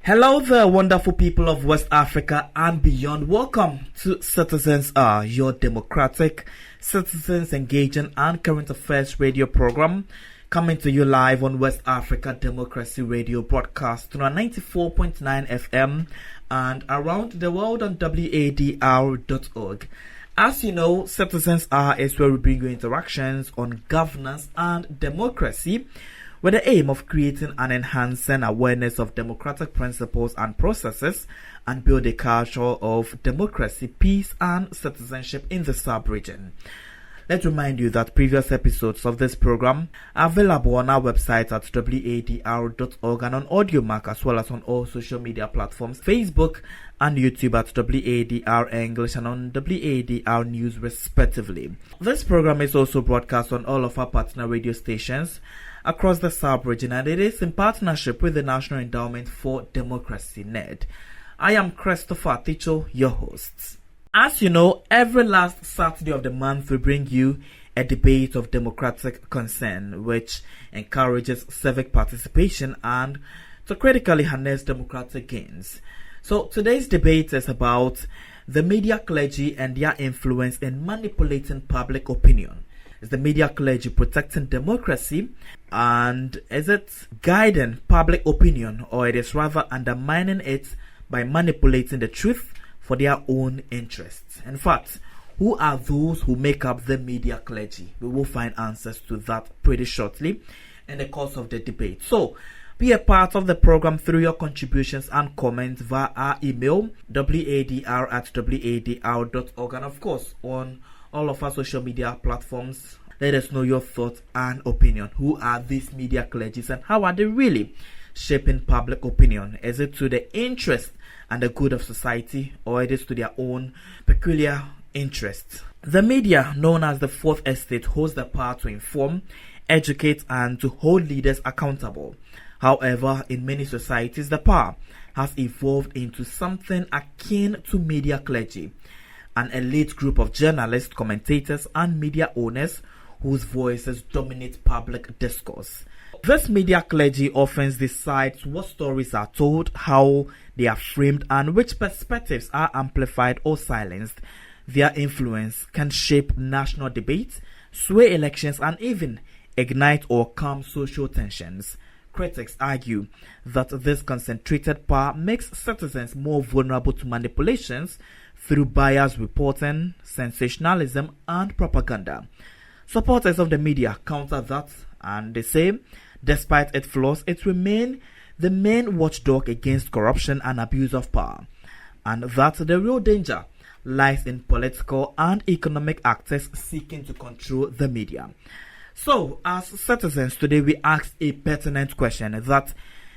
Hello there, wonderful people of West Africa and beyond. Welcome to Citizens Are, your democratic, citizens engaging and current affairs radio program, coming to you live on West Africa Democracy Radio broadcast on 94.9 FM and around the world on WADR.org. As you know, Citizens Are is where we bring you interactions on governance and democracy, with the aim of creating and enhancing awareness of democratic principles and processes and build a culture of democracy, peace and citizenship in the sub-region. Let's remind you that previous episodes of this program are available on our website at WADR.org and on Audiomack, as well as on all social media platforms, Facebook and YouTube at WADR English and on WADR News respectively. This program is also broadcast on all of our partner radio stations across the sub-region, and it is in partnership with the National Endowment for Democracy, NED. I am Christopher Ticho, your host. As you know, every last Saturday of the month we bring you a debate of democratic concern, which encourages civic participation and to critically harness democratic gains. So today's debate is about the media clergy and their influence in manipulating public opinion. Is the media clergy protecting democracy, and is it guiding public opinion, or it is rather undermining it by manipulating the truth for their own interests? In fact, who are those who make up the media clergy? We will find answers to that pretty shortly in the course of the debate. So be a part of the program through your contributions and comments via our email wadr@wadr.org, and of course on all of our social media platforms. Let us know your thoughts and opinion. Who are these media clergies and how are they really shaping public opinion? Is it to the interest and the good of society, or it is to their own peculiar interests? The media, known as the Fourth Estate, holds the power to inform, educate and to hold leaders accountable. However, in many societies, the power has evolved into something akin to media clergy, an elite group of journalists, commentators and media owners whose voices dominate public discourse. This media clergy often decides what stories are told, how they are framed and which perspectives are amplified or silenced. Their influence can shape national debates, sway elections and even ignite or calm social tensions. Critics argue that this concentrated power makes citizens more vulnerable to manipulations through biased reporting, sensationalism and propaganda. Supporters of the media counter that, and they say, despite its flaws, it remains the main watchdog against corruption and abuse of power, and that the real danger lies in political and economic actors seeking to control the media. So, as citizens today, we ask a pertinent question: that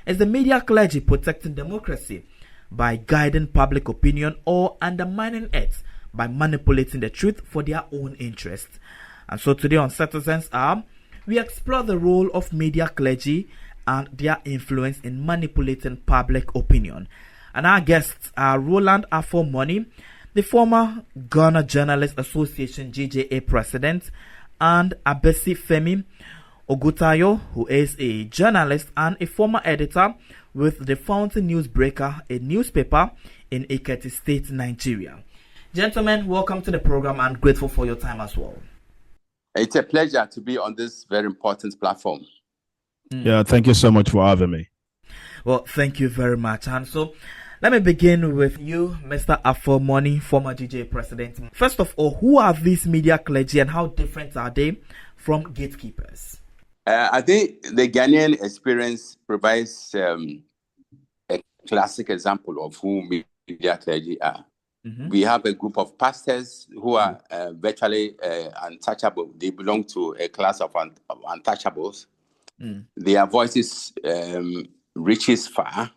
is the media clergy protecting democracy by guiding public opinion, or undermining it by manipulating the truth for their own interests? And so today on Citizens Are, we explore the role of media clergy and their influence in manipulating public opinion. And our guests are Roland Afomoni, the former Ghana Journalists Association GJA president, and Abesi Femi Ogutayo, who is a journalist and a former editor with the Fountain Newsbreaker, a newspaper in Ekiti State, Nigeria. Gentlemen, welcome to the program and grateful for your time as well. It's a pleasure to be on this very important platform. Yeah, thank you so much for having me. Well, thank you very much. And so let me begin with you, Mr. Afomoni, former GJA president. First of all, who are these media clergy and how different are they from gatekeepers? I think the Ghanaian experience provides a classic example of who media clergy are. Mm-hmm. We have a group of pastors who are virtually untouchable. They belong to a class of untouchables. Mm. Their voices reaches far.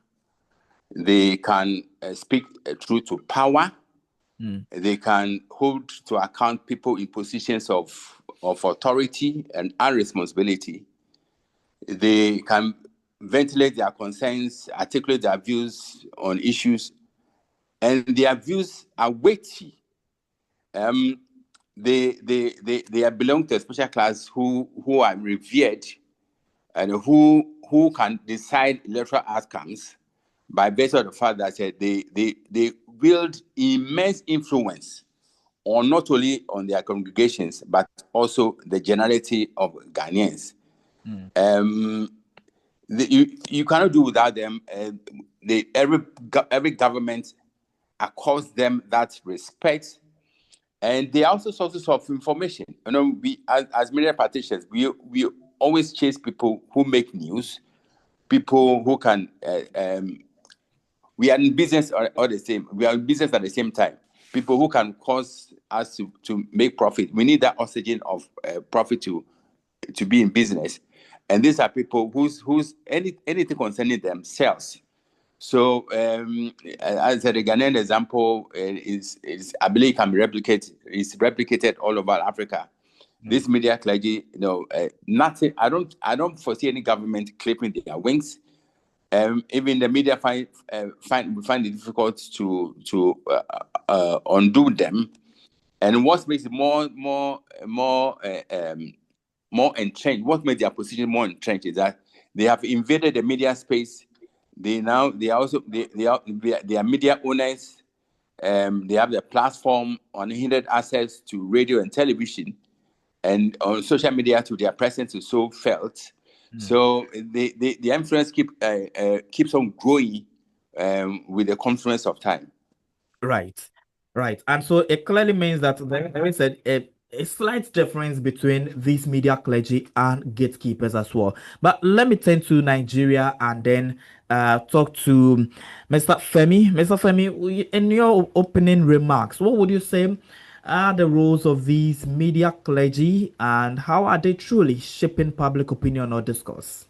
They can speak truth to power. Mm. They can hold to account people in positions of authority and responsibility. They can ventilate their concerns, articulate their views on issues, and their views are weighty. They belong to a special class who are revered and who can decide electoral outcomes by virtue of the fact that they wield immense influence on not only on their congregations, but also the generality of Ghanaians. You cannot do without them. Every government accords them that respect, and they are also sources of information. You know, we as media practitioners, we always chase people who make news, people who can. We are in business all the same. We are in business at the same time. People who can cause us to make profit. We need that oxygen of profit to be in business. And these are people who's anything concerning themselves. So, as the Ghanaian example is I believe can be replicated all over Africa. This media clergy, nothing. I don't foresee any government clipping their wings. Even the media find it difficult to undo them. And what makes it more entrenched, what makes their position more entrenched is that they have invaded the media space. They are media owners. They have the platform, unhindered access to radio and television, and on social media to their presence is so felt. So the influence keeps on growing with the confluence of time. Right. And so it clearly means that there is a slight difference between these media clergy and gatekeepers as well. But let me turn to Nigeria and then talk to Mr. Femi. Mr. Femi, in your opening remarks, what would you say are the roles of these media clergy and how are they truly shaping public opinion or discourse?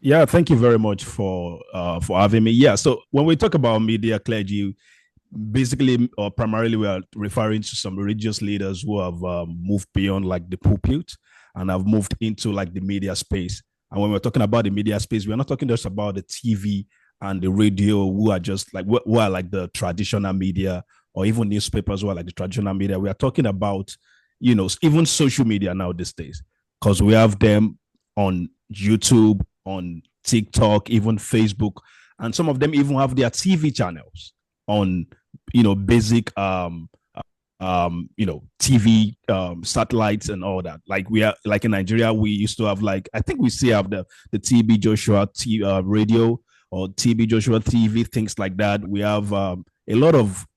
Yeah, thank you very much for having me. Yeah, so when we talk about media clergy, basically or primarily we are referring to some religious leaders who have moved beyond like the pulpit and have moved into like the media space. And when we're talking about the media space, we're not talking just about the TV and the radio who are just like who are like the traditional media, or even newspapers who are like the traditional media. We are talking about, even social media now these days, because we have them on YouTube, on TikTok, even Facebook, and some of them even have their TV channels on, basic, TV satellites and all that. Like we are, like in Nigeria, we used to have I think we still have the TB Joshua radio or TB Joshua TV, things like that. We have a lot of,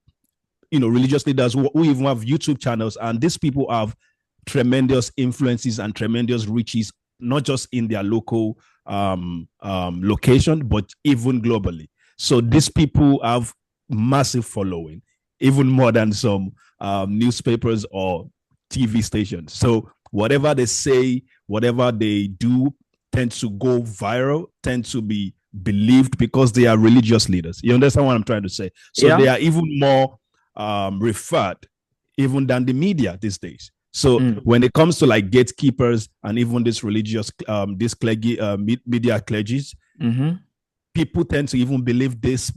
religious leaders who even have YouTube channels, and these people have tremendous influences and tremendous reaches, not just in their local location, but even globally. So these people have massive following, even more than some newspapers or TV stations. So whatever they say, whatever they do tends to go viral, tend to be believed because they are religious leaders. You understand what I'm trying to say? So they are even more referred even than the media these days. So when it comes to like gatekeepers and even this religious, this clergy, media clergies, people tend to even believe this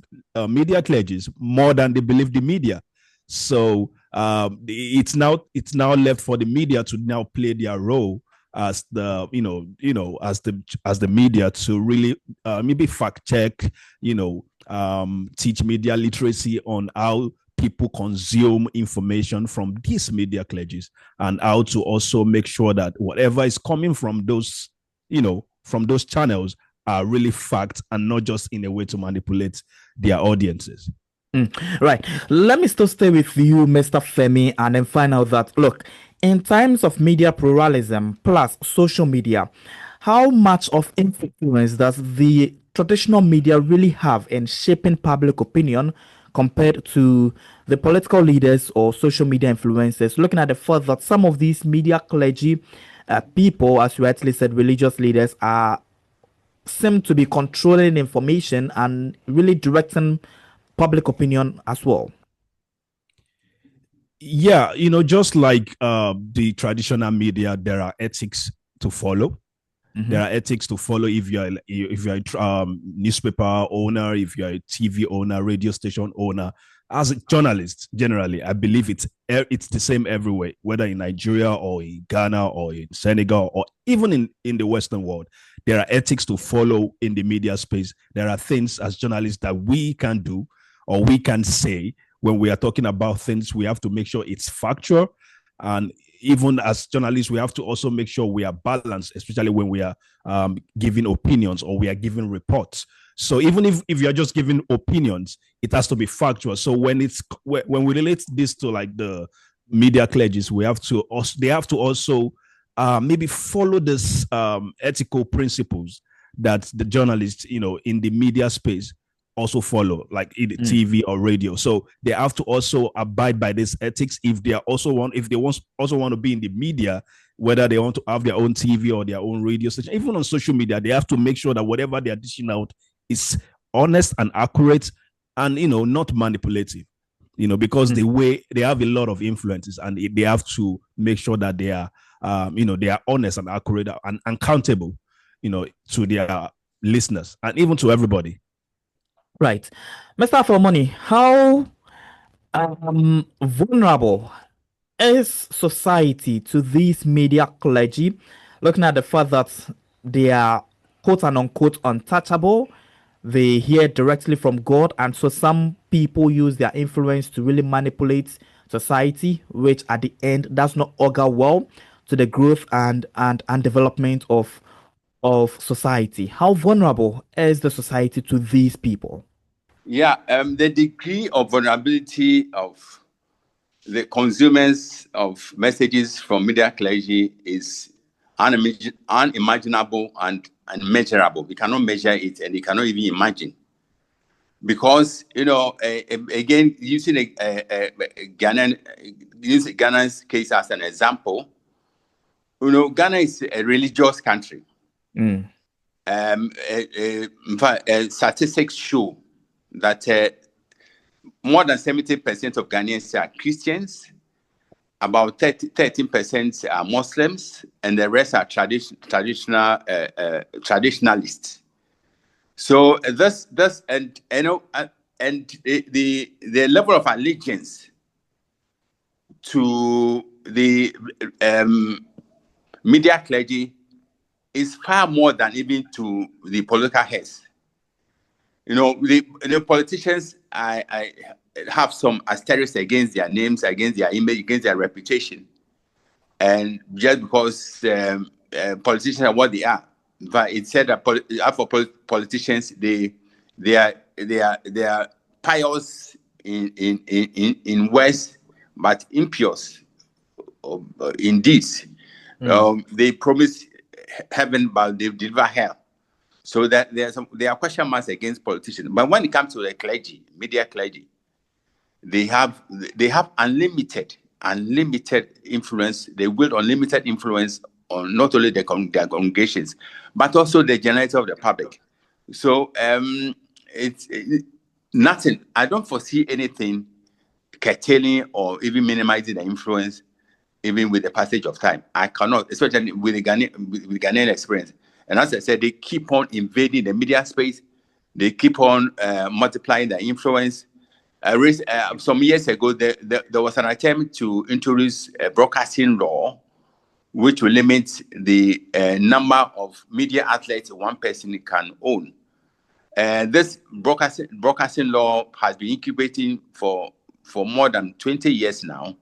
media clergies more than they believe the media. So it's now left for the media to now play their role as the as the media to really maybe fact check, teach media literacy on how people consume information from these media clergies, and how to also make sure that whatever is coming from those, from those channels are really facts and not just in a way to manipulate their audiences. Right. Let me still stay with you, Mr. Femi, and then find out that, look, in times of media pluralism plus social media, how much of influence does the traditional media really have in shaping public opinion compared to the political leaders or social media influencers? Looking at the fact that some of these media clergy people, as you rightly said, religious leaders, seem to be controlling information and really directing public opinion as well. Yeah, just like the traditional media, there are ethics to follow. There are ethics to follow if you're a newspaper owner, if you're a TV owner, radio station owner. As a journalist, generally, I believe it's it's the same everywhere, whether in Nigeria or in Ghana or in Senegal or even in the Western world. There are ethics to follow in the media space. There are things as journalists that we can do or we can say when we are talking about things. We have to make sure it's factual. And even as journalists, we have to also make sure we are balanced, especially when we are giving opinions or we are giving reports. So even if you're just giving opinions, it has to be factual. So when we relate this to like the media clergies, they have to also maybe follow this ethical principles that the journalists, in the media space also follow, like in the TV or radio. So they have to also abide by this ethics if they also want to be in the media, whether they want to have their own TV or their own radio station, even on social media. They have to make sure that whatever they are dishing out is honest and accurate and not manipulative, because they have a lot of influences, and they have to make sure that they are they are honest and accurate and accountable to their listeners and even to everybody. Right. Mr. Afomoni, how vulnerable is society to these media clergy, looking at the fact that they are quote and unquote untouchable? They hear directly from God, and so some people use their influence to really manipulate society, which at the end does not augur well to the growth and development of society. How vulnerable is the society to these people? Yeah, the degree of vulnerability of the consumers of messages from media clergy is unimaginable and unmeasurable. We cannot measure it, and we cannot even imagine. Because, again, using Ghana's case as an example, Ghana is a religious country. In fact, statistics show that more than 70% of Ghanaians are Christians, about 13% are Muslims, and the rest are traditionalists. So this and the level of allegiance to the media clergy is far more than even to the political heads. The politicians, I have some asterisks against their names, against their image, against their reputation, and just because politicians are what they are. But it said that for politicians, they are pious in words, but impious in deeds. They promise heaven, but they deliver hell. So that there are question marks against politicians. But when it comes to the clergy, media clergy, they have unlimited influence. They wield unlimited influence on not only their congregations, but also the generality of the public. So it's nothing. I don't foresee anything curtailing or even minimizing the influence, even with the passage of time. I cannot, especially with the Ghanaian experience. And as I said, they keep on invading the media space. They keep on multiplying their influence. Some years ago, there was an attempt to introduce a broadcasting law, which will limit the number of media outlets one person can own. This broadcasting law has been incubating for more than 20 years now,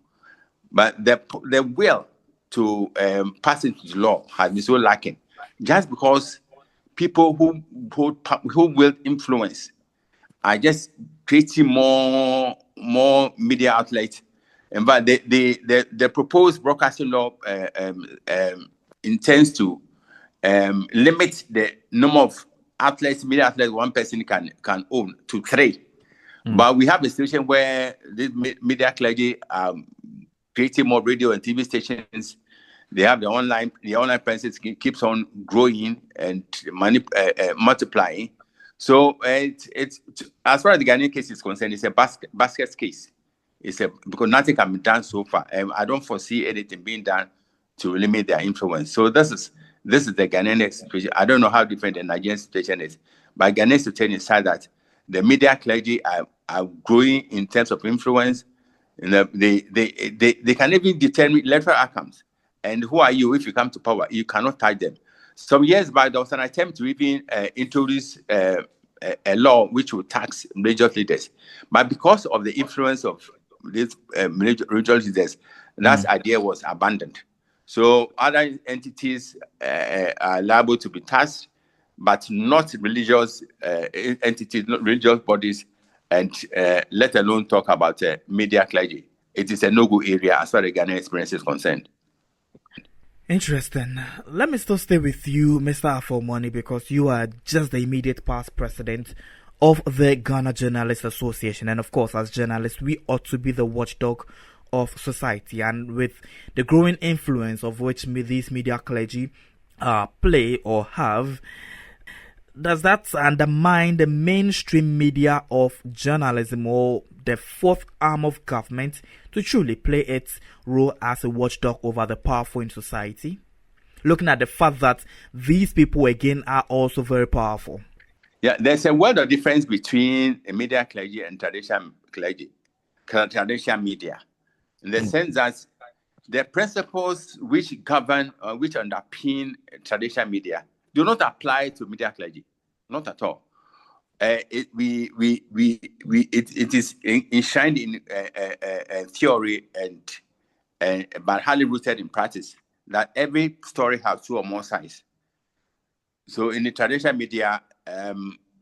but the will to pass into the law has been so lacking, just because people who will influence are just creating more media outlets. In fact, the proposed broadcasting law intends to limit the number of media outlets one person can own to 3. But we have a situation where the media clergy creating more radio and TV stations. They have the online presence keeps on growing and multiplying. So it's as far as the Ghanaian case is concerned, it's a basket case. Because nothing can be done so far. I don't foresee anything being done to limit their influence. So this is the Ghanaian situation. I don't know how different the Nigerian situation is, but Ghanaian situation is that the media clergy are growing in terms of influence. They can even determine electoral outcomes. And who are you if you come to power? You cannot touch them. Some years back, there was an attempt to even introduce a law which would tax religious leaders. But because of the influence of these religious leaders, that idea was abandoned. So other entities are liable to be taxed, but not religious entities, not religious bodies, and let alone talk about media clergy. It is a no-go area as far as Ghanaian experience is concerned. Interesting. Let me still stay with you, Mr. Afomani, because you are just the immediate past president of the Ghana Journalists Association. And of course, as journalists, we ought to be the watchdog of society. And with the growing influence of which these media clergy play or have, does that undermine the mainstream media of journalism or the fourth arm of government to truly play its role as a watchdog over the powerful in society? Looking at the fact that these people again are also very powerful. Yeah, there's a world of difference between a media clergy and traditional clergy, traditional media, in the sense that the principles which govern or which underpin traditional media do not apply to media clergy, not at all. It is enshrined in theory but highly rooted in practice that every story has two or more sides. So in the traditional media,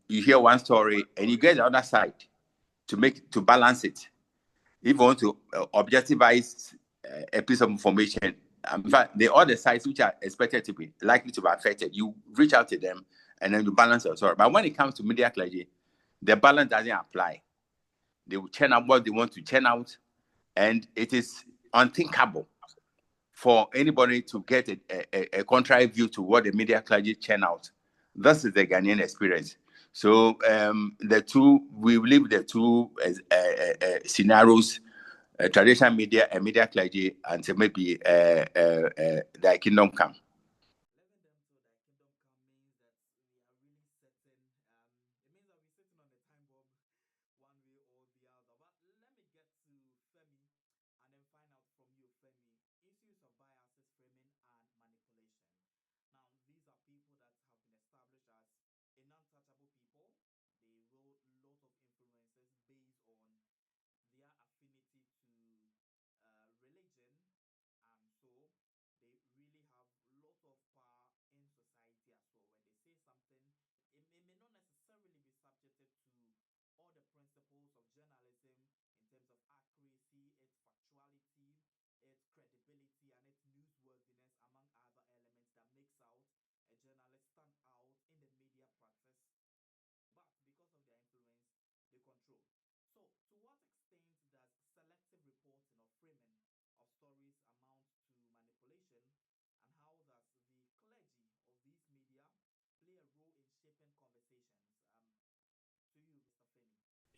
you hear one story and you get the other side to balance it. If you want to objectivize a piece of information, in fact, the other sides which are expected to be likely to be affected, you reach out to them and then you balance your story. But when it comes to media clergy, the balance doesn't apply. They will churn out what they want to churn out, and it is unthinkable for anybody to get a contrary view to what the media clergy churn out. This is the Ghanaian experience. So we believe the two scenarios, traditional media and media clergy, until maybe the kingdom come.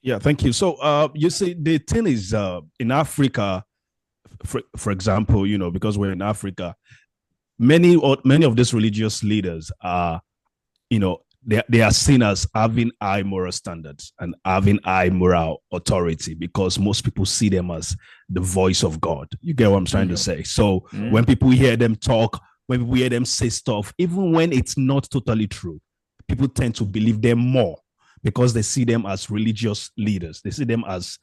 Yeah, thank you. So, you see, the thing is, in Africa, for example, because we're in Africa, many of these religious leaders are, they are seen as having high moral standards and having high moral authority because most people see them as the voice of God. You get what I'm trying to say? So when people hear them talk, when people hear them say stuff, even when it's not totally true, people tend to believe them more because they see them as religious leaders. They see them as,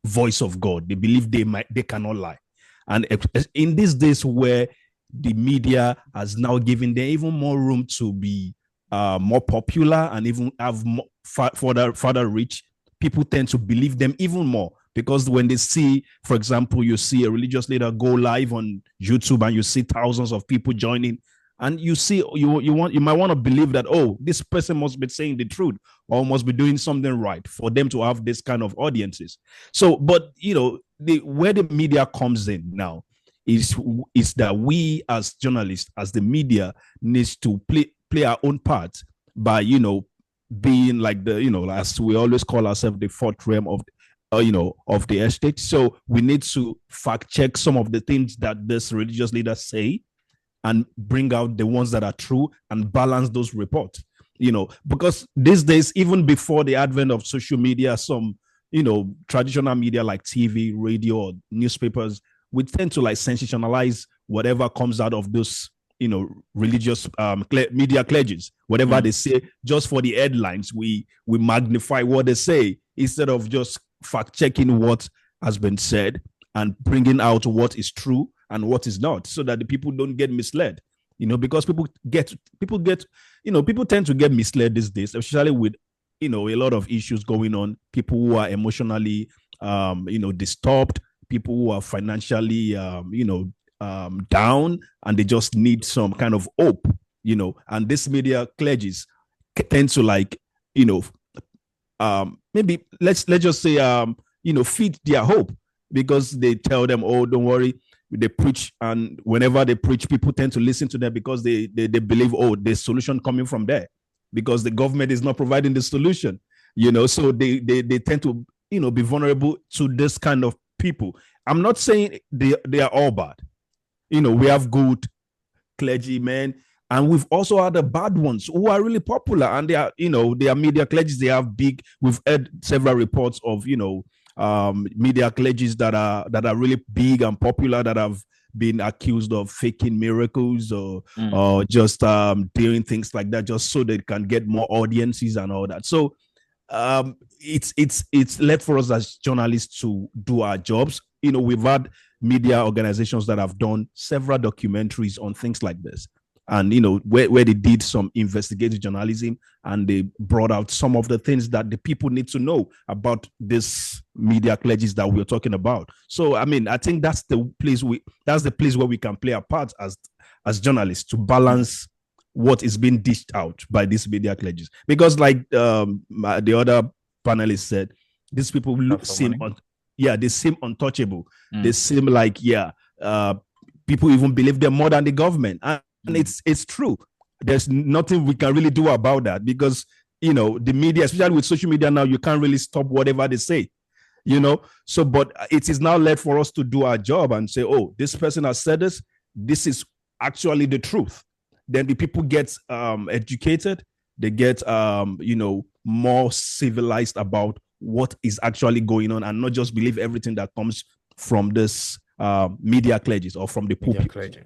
voice of God. They believe they cannot lie. And in these days where the media has now given them even more room to be more popular and even have more, further reach, people tend to believe them even more because when they see, for example, you see a religious leader go live on YouTube and you see thousands of people joining, and you see you might want to believe that, oh, this person must be saying the truth or must be doing something right for them to have this kind of audiences. So, but where the media comes in now is that we as journalists, as the media, needs to play our own part by being like as we always call ourselves, the fourth realm of of the estate. So we need to fact check some of the things that this religious leaders say and bring out the ones that are true and balance those reports. Because these days, even before the advent of social media, some traditional media like TV, radio, or newspapers, we tend to like sensationalize whatever comes out of those, religious media clergies, whatever they say, just for the headlines. We magnify what they say instead of just fact checking what has been said and bringing out what is true and what is not, so that the people don't get misled. Because people tend to get misled these days, especially with a lot of issues going on. People who are emotionally disturbed, people who are financially down, and they just need some kind of hope. And this media clergies tend to maybe let's just say feed their hope, because they tell them, oh, don't worry, they preach, and whenever they preach, people tend to listen to them because they believe, oh, the solution coming from there, because the government is not providing the solution. So they tend to be vulnerable to this kind of people. I'm not saying they are all bad. We have good clergymen, and we've also had the bad ones who are really popular, and they are media clergies. They have big. We've heard several reports of media clergies that are really big and popular, that have been accused of faking miracles or just doing things like that just so they can get more audiences and all that. So it's left for us as journalists to do our jobs. We've had media organizations that have done several documentaries on things like this, and where they did some investigative journalism, and they brought out some of the things that the people need to know about this media clergies that we're talking about. So I think that's the place where we can play a part as journalists, to balance what is being dished out by these media clergies. Because like the other panelists said, these people seem untouchable. They seem like people even believe them more than the government, and it's true. There's nothing we can really do about that, because the media, especially with social media now, you can't really stop whatever they say. So but it is now left for us to do our job and say, oh, this person has said this is actually the truth. Then the people get educated, they get more civilized about what is actually going on, and not just believe everything that comes from this media clergies or from the pulpit.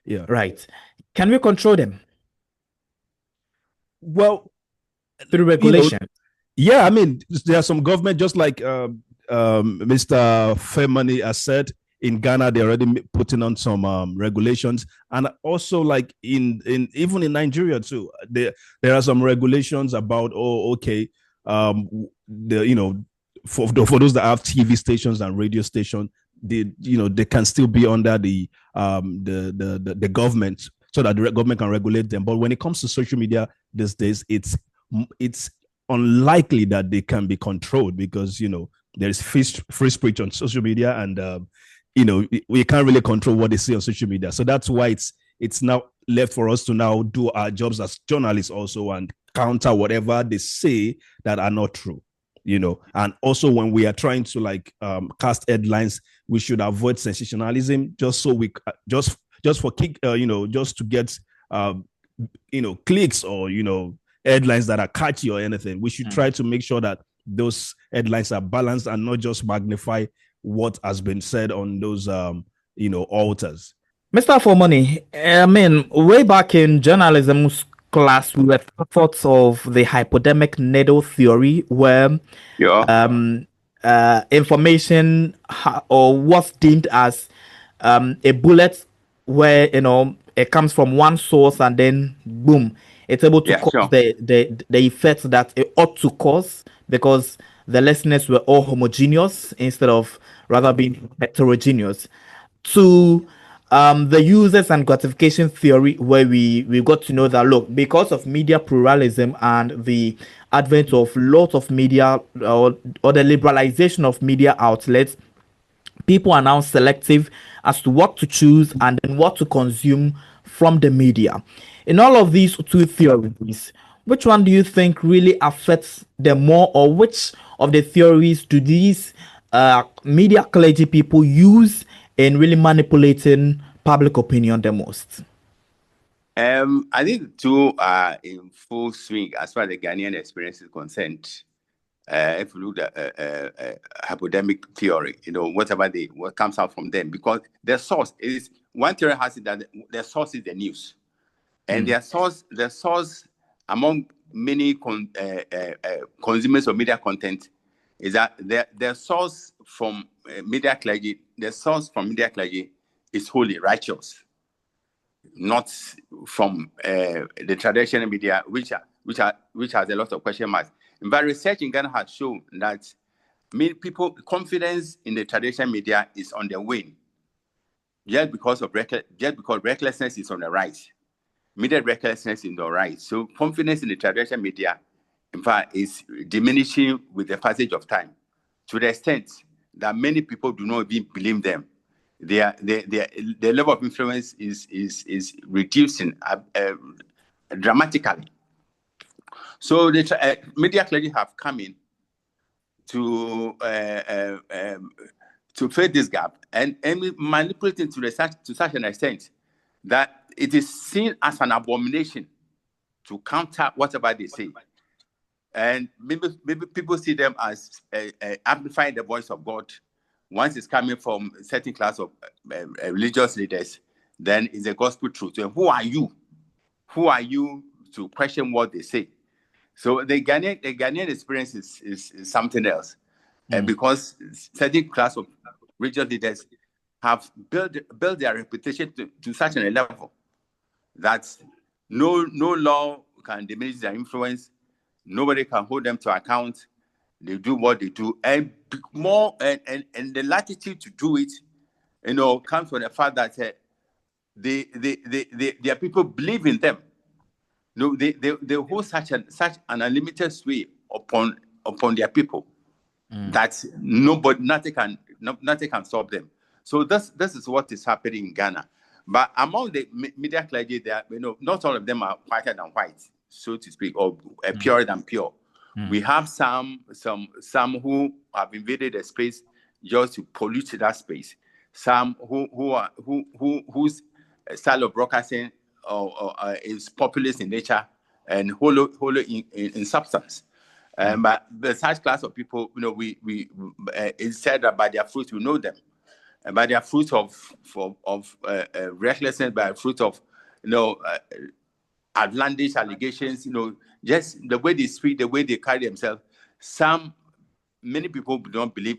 Yeah, right. Can we control them? Well, through regulation. There are some government, just like Mr. Fairmoney has said, in Ghana, they're already putting on some regulations, and also like even in Nigeria too, there are some regulations about for those that have TV stations and radio stations, they can still be under the government, so that the government can regulate them. But when it comes to social media these days, it's unlikely that they can be controlled, because there is free speech on social media, and we can't really control what they say on social media. So that's why it's now left for us to now do our jobs as journalists also, and counter whatever they say that are not true. And also when we are trying to cast headlines, we should avoid sensationalism, just so we just for kick just to get clicks or headlines that are catchy or anything. We should try to make sure that those headlines are balanced and not just magnify what has been said on those altars. Mr. For Money, way back in journalism class, we were thoughts of the hypodermic needle theory, where information or what's deemed as a bullet, where it comes from one source and then boom, it's able to cause the effects that it ought to cause, because the listeners were all homogeneous instead of rather being heterogeneous. To the users and gratification theory, where we got to know that, look, because of media pluralism and the advent of lots of media or the liberalization of media outlets, people are now selective as to what to choose and then what to consume from the media. In all of these two theories, which one do you think really affects them more, or which of the theories do these media clergy people use in really manipulating public opinion the most? I think the two are in full swing as far as the Ghanaian experience is concerned. if you look at hypodermic theory, what comes out from them, because their source is, one theory has it that their source is the news, and their source among many consumers of media content is that their source from media clergy, is wholly righteous, not from the traditional media, which has a lot of question marks. But research in Ghana has shown that many people confidence in the traditional media is on the wane, just because recklessness is on the rise. Media recklessness is on the rise. So confidence in the traditional media, in fact, is diminishing with the passage of time, to the extent that many people do not even believe them. Their level of influence is reducing dramatically. So the media clergy have come in to fill this gap and manipulating to such an extent that it is seen as an abomination to counter whatever they say. And maybe people see them as amplifying the voice of God. Once it's coming from a certain class of religious leaders, then it's a gospel truth. And who are you? Who are you to question what they say? So the Ghanaian experience is something else. Because certain class of religious leaders have built their reputation to such a level that no law can diminish their influence. Nobody can hold them to account. They do what they do, and more and the latitude to do it, comes from the fact that their people believe in them. No, they hold such an unlimited sway upon their people that nothing can stop them. So this is what is happening in Ghana. But among the media clergy, there, not all of them are whiter than white, so to speak, or purer than pure. We have some who have invaded the space just to pollute that space. Some whose style of broadcasting is populist in nature and hollow in substance. But the such class of people, it's said that by their fruits we know them, and by their fruit of recklessness, by fruit of outlandish allegations, just the way they speak, the way they carry themselves. Many people don't believe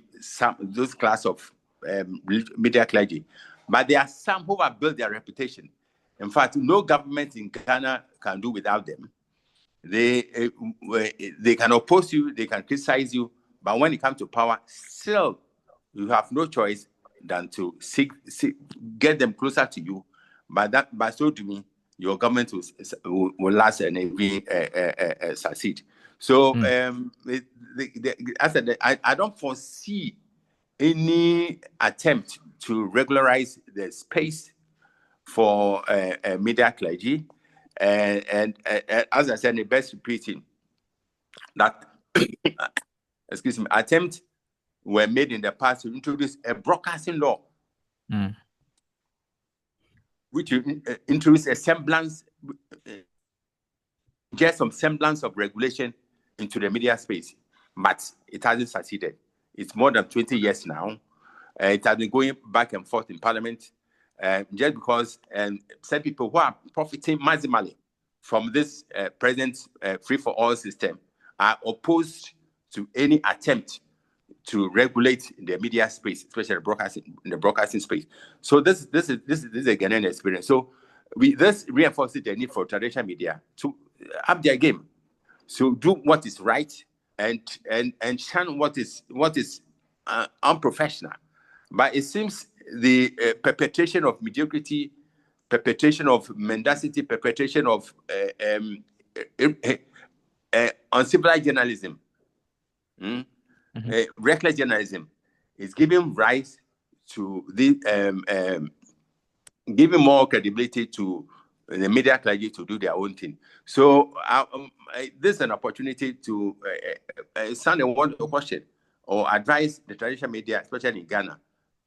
those class of media clergy, but there are some who have built their reputation. In fact, no government in Ghana can do without them. They can oppose you, they can criticize you, but when it comes to power, still you have no choice than to get them closer to you. By so doing, your government will last and even succeed. So I said, I don't foresee any attempt to regularize the space for media clergy. And as I said, the best repeating that, excuse me, attempts were made in the past to introduce a broadcasting law, which introduce a semblance, just some semblance of regulation into the media space, but it hasn't succeeded. It's more than 20 years now. It has been going back and forth in Parliament, just because some people who are profiting maximally from this present free-for-all system are opposed to any attempt to regulate the media space, especially the broadcasting space. So this is a Ghanaian experience. So this reinforces the need for traditional media to up their game, so do what is right and shun what is unprofessional. But it seems the perpetration of mediocrity, perpetration of mendacity, perpetration of uncivilized journalism, reckless journalism, is giving rise to the giving more credibility to the media clergy to do their own thing. So this is an opportunity to sound a question or advise the traditional media, especially in Ghana.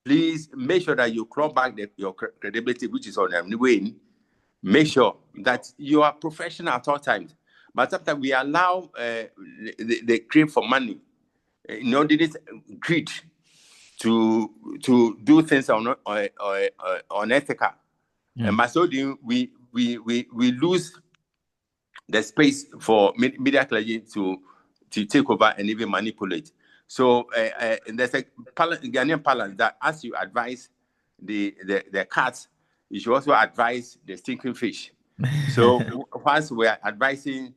Please make sure that you claw back your credibility, which is on the way. Make sure that you are professional at all times. But sometimes we allow the crave for money inordinate greed to do things unethical. And by so doing, we lose the space for media clergy to take over and even manipulate. So there's a Ghanaian balance that as you advise the cats, you should also advise the stinking fish. So whilst we're advising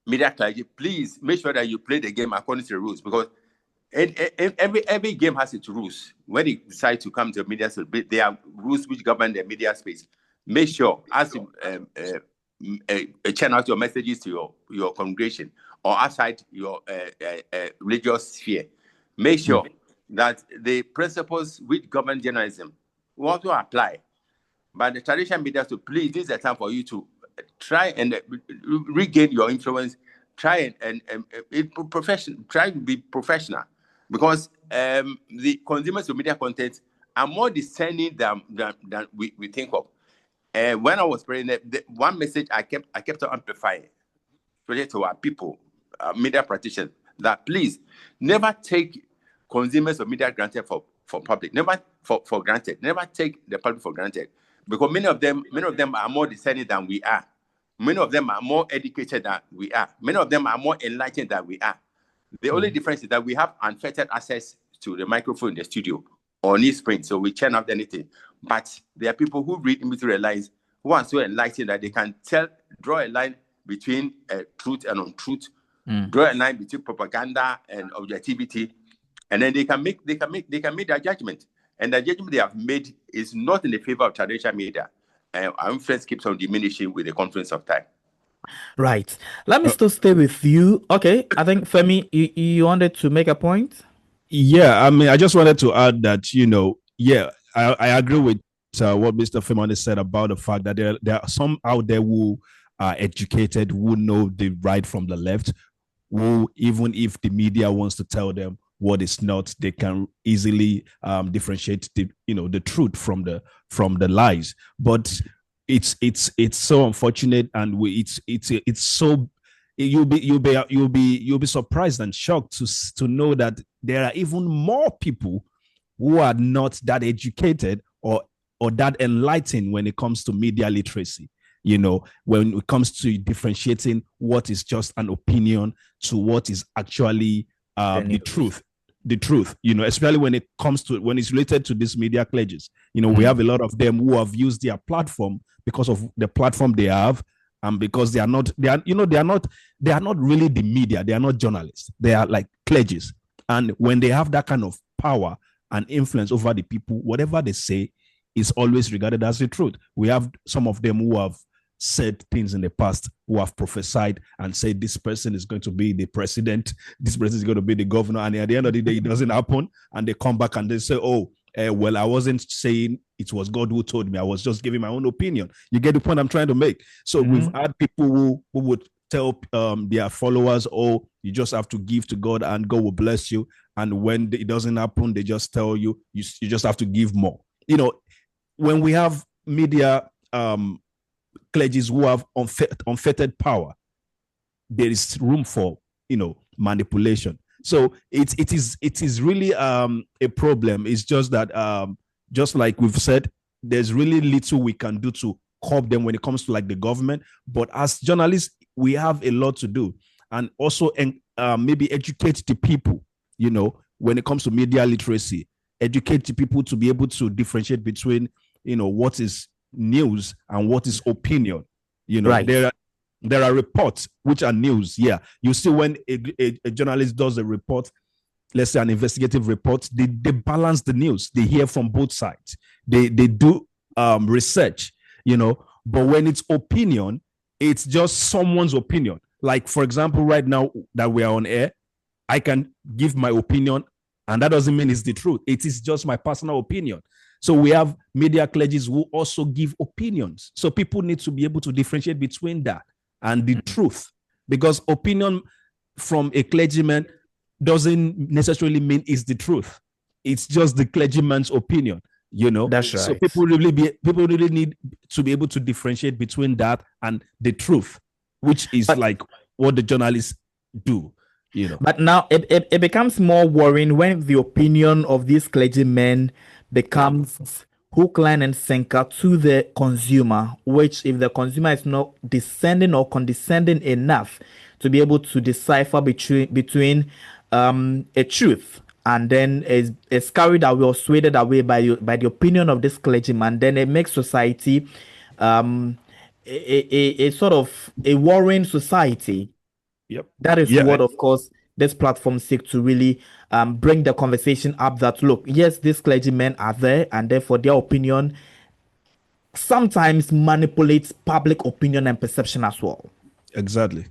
media clergy, please make sure that you play the game according to the rules, because every game has its rules. When they decide to come to a media space, there are rules which govern the media space. Make sure, as you channel out your messages to your congregation or outside your religious sphere, make sure that the principles which govern journalism will also apply. But the traditional media, so please, this is the time for you to try and regain your influence. Try and try to be professional, because the consumers of media content are more discerning than we think of. When I was praying, the one message I kept on amplifying, especially to our people, media practitioners, that please never take consumers of media granted for public, never for granted, never take the public for granted, because many of them are more discerning than we are. Many of them are more educated than we are. Many of them are more enlightened than we are. The only difference is that we have unfettered access to the microphone in the studio or newsprint, so we churn out anything. But there are people who read in between the lines, who are so enlightened that they can draw a line between truth and untruth, draw a line between propaganda and objectivity, and then they can make their judgment. And the judgment they have made is not in the favor of traditional media. Our influence keeps on diminishing with the confluence of time. Right. Let me still stay with you. Okay. I think, Femi, you wanted to make a point? Yeah. I mean, I just wanted to add that, I agree with what Mr. Femani said about the fact that there are some out there who are educated, who know the right from the left, who, even if the media wants to tell them what is not, they can easily differentiate the truth from the lies. But it's so unfortunate, and it's so you'll be surprised and shocked to know that there are even more people who are not that educated or that enlightened when it comes to media literacy. When it comes to differentiating what is just an opinion to what is actually the truth, especially when it's related to these media clergies. We have a lot of them who have used their platform because of the platform they have, and because they are not really the media. They are not journalists. They are like clergies. And when they have that kind of power and influence over the people, whatever they say is always regarded as the truth. We have some of them who have said things in the past, who have prophesied and said this person is going to be the president, this person is going to be the governor, and at the end of the day, it doesn't happen, and they come back and they say, well, I wasn't saying it was God who told me, I was just giving my own opinion. You get the point I'm trying to make? So we've had people who would tell their followers, you just have to give to God and God will bless you, and when it doesn't happen, they just tell you just have to give more. When we have media clergies who have unfettered power, there is room for manipulation. So it is really a problem. It's just that just like we've said, there's really little we can do to curb them when it comes to like the government. But as journalists, we have a lot to do, and also maybe educate the people. When it comes to media literacy, educate the people to be able to differentiate between what is news and what is opinion. Right. There are reports which are news. Yeah, you see when a journalist does a report, let's say an investigative report, they balance the news. They hear from both sides. They do research. But when it's opinion, it's just someone's opinion. Like, for example, right now that we are on air, I can give my opinion, and that doesn't mean it's the truth. It is just my personal opinion. So we have media clergies who also give opinions. So people need to be able to differentiate between that and the truth, because opinion from a clergyman doesn't necessarily mean it's the truth. It's just the clergyman's opinion. That's right. So people really need to be able to differentiate between that and the truth, which is like what the journalists do. But now it becomes more worrying when the opinion of these clergymen becomes hook, line, and sinker to the consumer, which if the consumer is not descending or condescending enough to be able to decipher between a truth and then is carried away or swayed away by the opinion of this clergyman, then it makes society a sort of a worrying society. Yep. That is what, of course, this platform seek to really bring the conversation up that, look, yes, these clergymen are there, and therefore their opinion sometimes manipulates public opinion and perception as well. Exactly.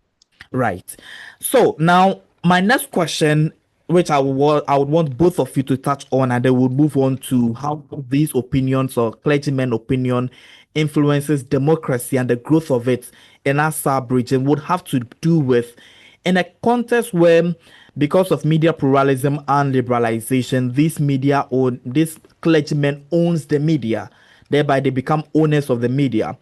Right. So now my next question, which I would want both of you to touch on, and then we'll move on to how these opinions or clergymen opinion influences democracy and the growth of it in our sub-region, would have to do with in a context where, because of media pluralism and liberalization, this clergymen owns the media, thereby they become owners of the media,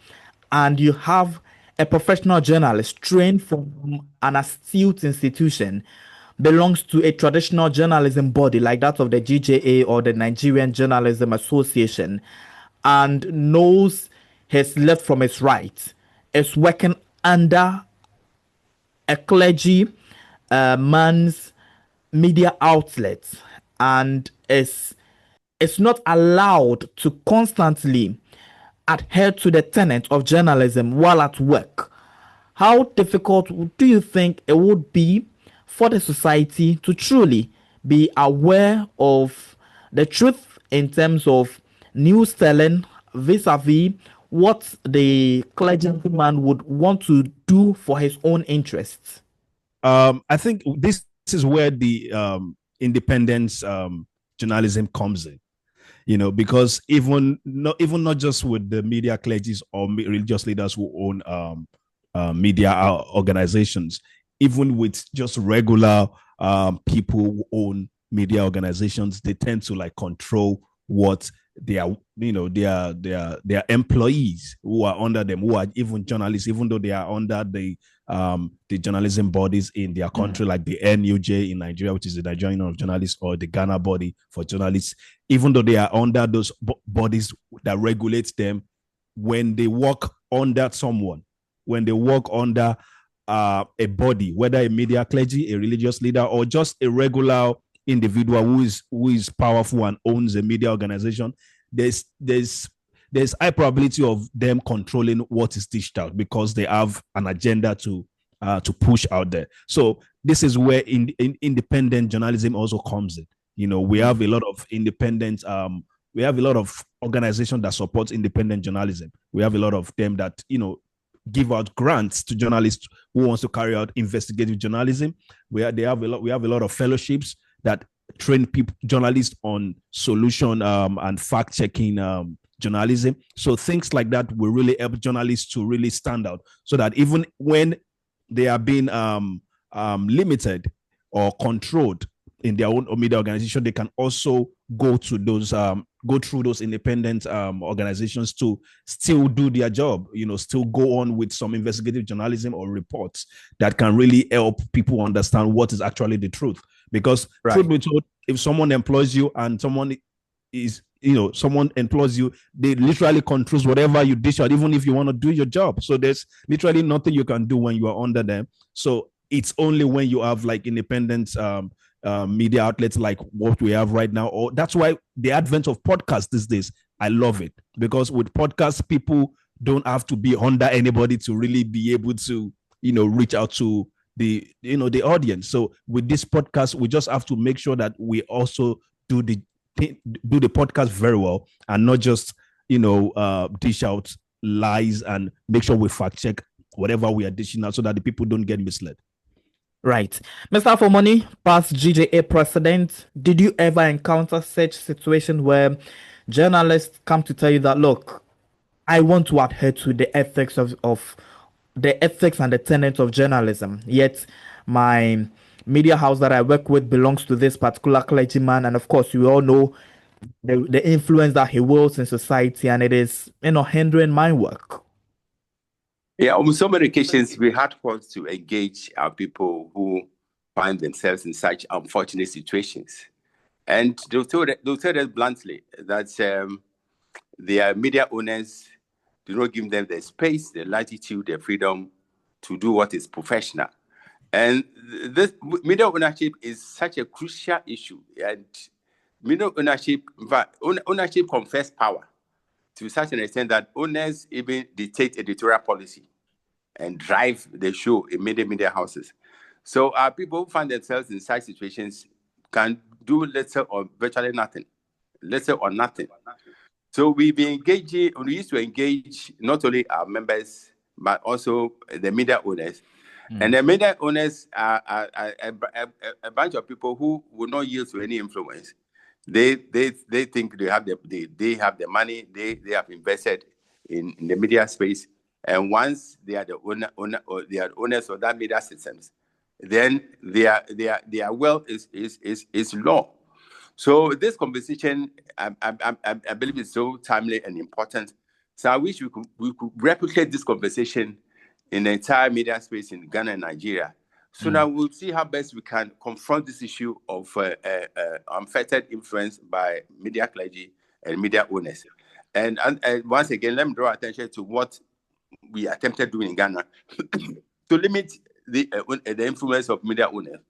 and you have a professional journalist trained from an astute institution, belongs to a traditional journalism body like that of the GJA or the Nigerian Journalism Association, and knows his left from his right, is working under a clergy man's media outlet, and is not allowed to constantly adhere to the tenet of journalism while at work. How difficult do you think it would be for the society to truly be aware of the truth in terms of news telling vis-a-vis what the clergyman would want to do for his own interests? I think this is where the independence journalism comes in. Because even not just with the media clergies or religious leaders who own media organizations, even with just regular people who own media organizations, they tend to like control what their employees who are under them, who are even journalists, even though they are under the journalism bodies in their country, like the NUJ in Nigeria, which is the Nigerian Union of Journalists, or the Ghana body for journalists, even though they are under those bodies that regulate them, when they work under someone, when they work under a body, whether a media clergy, a religious leader, or just a regular individual who is powerful and owns a media organization, there's high probability of them controlling what is dished out because they have an agenda to push out there. So this is where independent journalism also comes in. We have a lot of independent we have a lot of organizations that support independent journalism. We have a lot of them that give out grants to journalists who wants to carry out investigative journalism. We have a lot of fellowships that train journalists on solution and fact checking journalism. So things like that will really help journalists to really stand out, so that even when they are being limited or controlled in their own media organization, they can also go through those independent organizations to still do their job, still go on with some investigative journalism or reports that can really help people understand what is actually the truth. Because truth be told, if someone employs you and someone employs you, they literally controls whatever you dish out, even if you want to do your job. So there's literally nothing you can do when you are under them. So it's only when you have like independent media outlets like what we have right now, or that's why the advent of podcasts these days, I love it, because with podcasts, people don't have to be under anybody to really be able to reach out to the audience. So with this podcast, we just have to make sure that we also do the podcast very well, and not just dish out lies, and make sure we fact check whatever we are dishing out so that the people don't get misled. Right. Mr. Afomoni, past GJA president, did you ever encounter such situation where journalists come to tell you that, look, I want to adhere to the ethics of the ethics and the tenets of journalism, yet my media house that I work with belongs to this particular clergyman, and of course you all know the influence that he wields in society, and it is hindering my work? Yeah, on so many occasions we had to engage our people who find themselves in such unfortunate situations. And they'll tell us bluntly that their media owners do not give them the space, the latitude, the freedom to do what is professional. And this media ownership is such a crucial issue. And media ownership confers power to such an extent that owners even dictate editorial policy and drive the show in many media houses. So people who find themselves in such situations can do little or virtually nothing, little or nothing. So we used to engage not only our members, but also the media owners. And the media owners are a bunch of people who will not yield to any influence. They think they have the money, they have invested in the media space. And once they are the owners of that media systems, then their wealth is law. So this conversation, I believe, is so timely and important. So I wish we could replicate this conversation in the entire media space in Ghana and Nigeria. So now we'll see how best we can confront this issue of unfettered influence by media clergy and media owners. And once again, let me draw attention to what we attempted doing in Ghana to limit the influence of media owners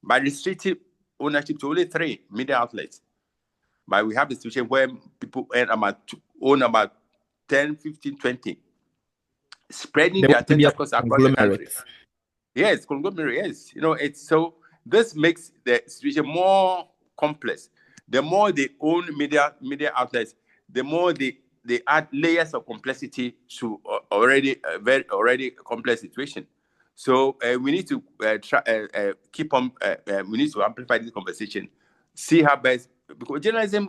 by restricting ownership to only 3 media outlets. But we have a situation where people own about 10, 15, 20, spreading their tentacles across the country. Yes, conglomerate, yes. This makes the situation more complex. The more they own media outlets, the more they add layers of complexity to already complex situation. So we need to keep on. We need to amplify this conversation, see how best, because journalism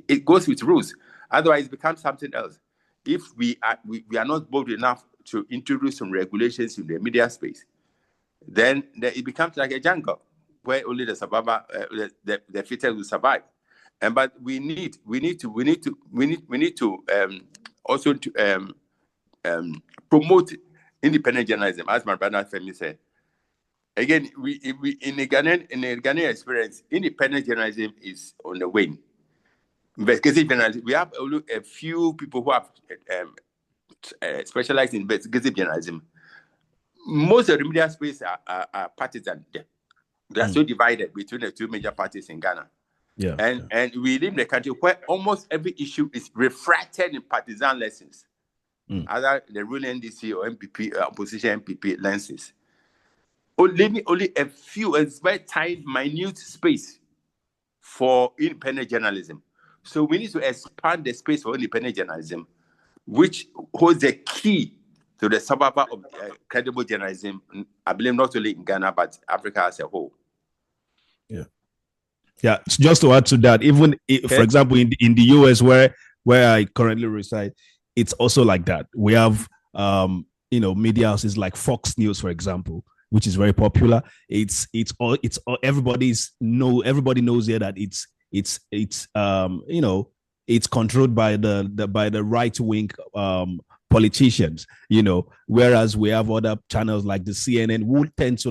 it goes with rules. Otherwise, it becomes something else. If we are not bold enough to introduce some regulations in the media space, then it becomes like a jungle where only the survivor, the fittest will survive. But we need to also promote independent journalism, as my brother Femi said. Again, we in the Ghanaian experience, independent journalism is on the wane. Investigative journalism, we have a few people who have specialized in investigative journalism. Most of the media space are partisan. They are so divided between the 2 major parties in Ghana. Yeah. And we live in a country where almost every issue is refracted in partisan lenses, either the ruling NDC or MPP, opposition MPP lenses. Only a few, it's very tight, minute space for independent journalism. So we need to expand the space for independent journalism, which holds the key to the survival of credible journalism, I believe, not only in Ghana, but Africa as a whole. Yeah. Just to add to that, even for example, in the US where I currently reside, it's also like that. We have media houses like Fox News, for example, which is very popular. Everybody knows here that it's controlled by the right wing politicians, whereas we have other channels like the CNN who tend to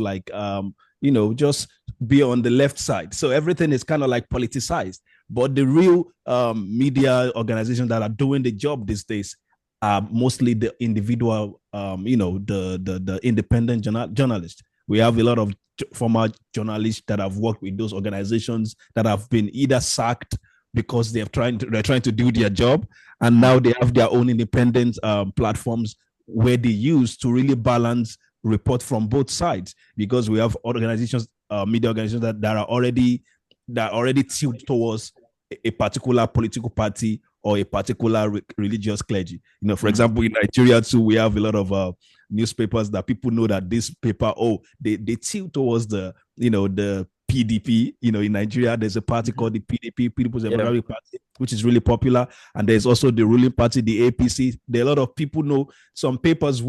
just be on the left side. So everything is kind of like politicized. But the real media organizations that are doing the job these days are mostly the individual, the independent journalists. We have a lot of former journalists that have worked with those organizations that have been either sacked because they're trying to do their job, and now they have their own independent platforms where they use to really balance report from both sides, because we have organizations, media organizations that are already tilted towards a particular political party or a particular religious clergy. For example, in Nigeria too, we have a lot of newspapers that people know that this paper, they tilt towards the PDP. In Nigeria, there's a party called the PDP, People's Democratic Party, which is really popular. And there's also the ruling party, the APC. There are a lot of people know some papers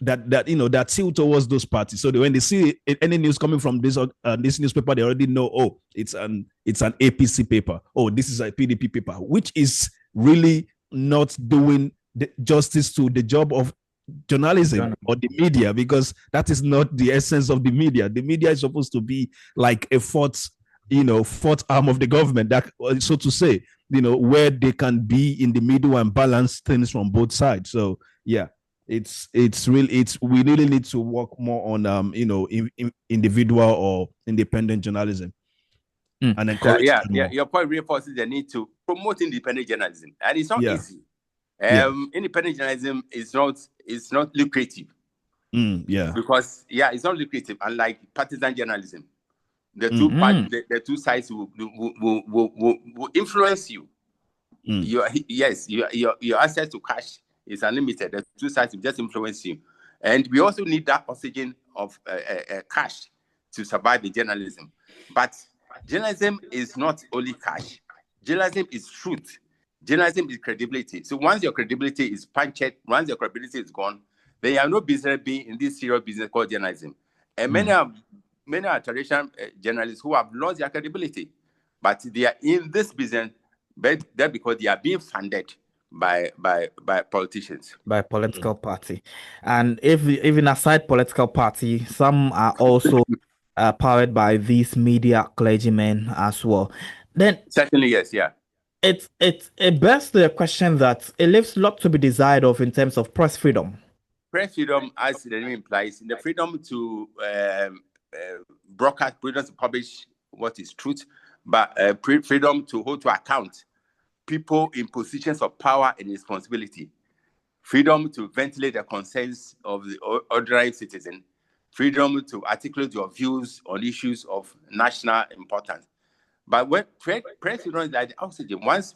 that tilt towards those parties. So when they see any news coming from this newspaper, they already know, it's an APC paper. This is a PDP paper, which is really not doing justice to the job of journalism. So we need to journalism or the media, because that is not the essence of the media. The media is supposed to be like a fourth arm of the government, that, so to say, where they can be in the middle and balance things from both sides. So yeah, we really need to work more on individual or independent journalism. And encourage your point reinforces the need to promote independent journalism, and it's not easy. Independent journalism is not lucrative. Because it's not lucrative, unlike partisan journalism. The two sides will influence you. Your access to cash is unlimited. The two sides will just influence you, and we also need that oxygen of cash to survive the journalism. But journalism is not only cash. Journalism is truth. Journalism is credibility. So once your credibility is punctured, once your credibility is gone, then you have no business being in this serious business called journalism. And many are traditional journalists who have lost their credibility, but they are in this business because they are being funded by politicians, by political party. And even aside political party, some are also powered by these media clergymen as well. Then certainly, yes, it begs the question that it leaves a lot to be desired of in terms of press freedom. Press freedom, as the name implies, the freedom to broadcast, freedom to publish what is truth, but freedom to hold to account people in positions of power and responsibility, freedom to ventilate the concerns of the ordinary citizen, freedom to articulate your views on issues of national importance. But when press freedom is like the oxygen, once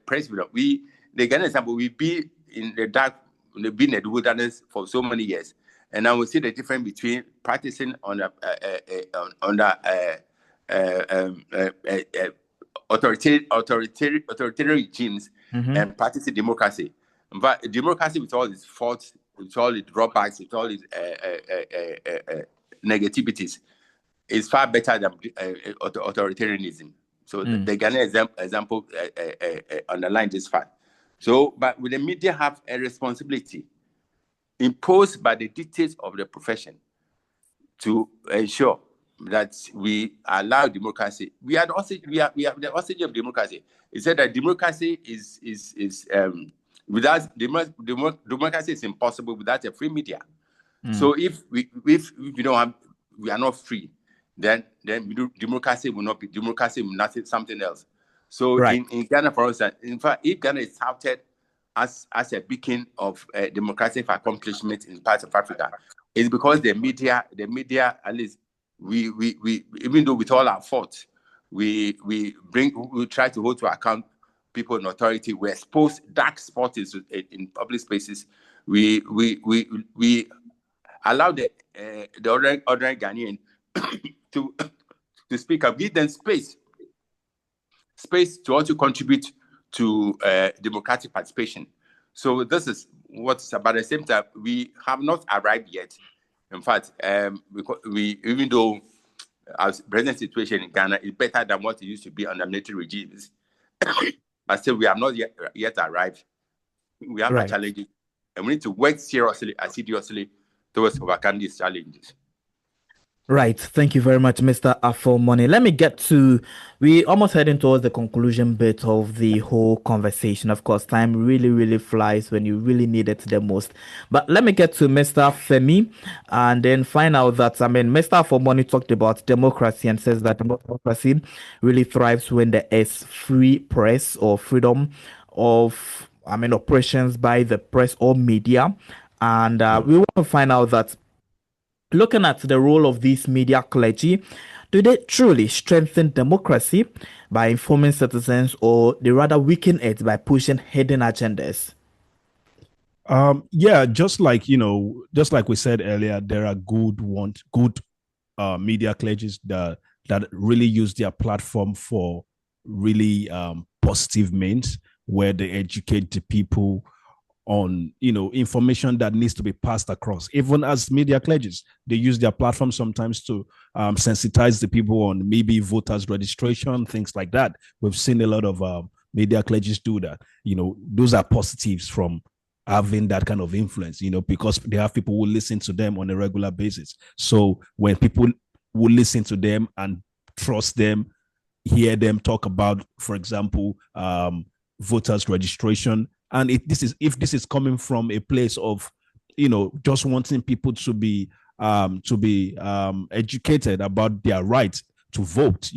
press freedom, the Ghana example, we be in the dark, we've been in the wilderness for so many years, and I will see the difference between practicing on authoritarian regimes and practicing democracy. But democracy, with all its faults, with all its drawbacks, with all its negativities, is far better than authoritarianism. So the Ghana example underlines this fact. So, but will the media have a responsibility imposed by the dictates of the profession to ensure that we allow democracy? We are the oxygen of democracy. It said that democracy is without democracy is impossible without a free media. So if we don't have, we are not free, then democracy will not be democracy, will not be something else. So in Ghana, for instance, in fact, if Ghana is touted as a beacon of democratic accomplishment in parts of Africa, it's because the media, at least we even though with all our faults, we try to hold to account people in authority. We expose dark spots in public spaces. We allow the ordinary Ghanaian to speak up, give them space to also contribute to democratic participation. So this is what's about. At the same time, we have not arrived yet. In fact, we even though our present situation in Ghana is better than what it used to be under military regimes, but still we have not yet arrived. We have a challenge, and we need to work seriously, assiduously towards overcoming these challenges. Right. Thank you very much, Mr. Afomoni. Let me get to, we almost heading towards the conclusion bit of the whole conversation. Of course, time really, really flies when you really need it the most. But let me get to Mr. Femi and then find out that, Mr. Afomoni talked about democracy and says that democracy really thrives when there is free press or freedom of, operations by the press or media. And we want to find out that, looking at the role of these media clergy, do they truly strengthen democracy by informing citizens, or they rather weaken it by pushing hidden agendas? Just like we said earlier, there are good media clergies that really use their platform for really positive means, where they educate the people on information that needs to be passed across. Even as media clergies, they use their platform sometimes to sensitize the people on maybe voters registration, things like that. We've seen a lot of media clergies do that. Those are positives from having that kind of influence, because they have people who listen to them on a regular basis. So when people will listen to them and trust them, hear them talk about, for example, voters registration, and if this is coming from a place of, just wanting people to be educated about their right to vote,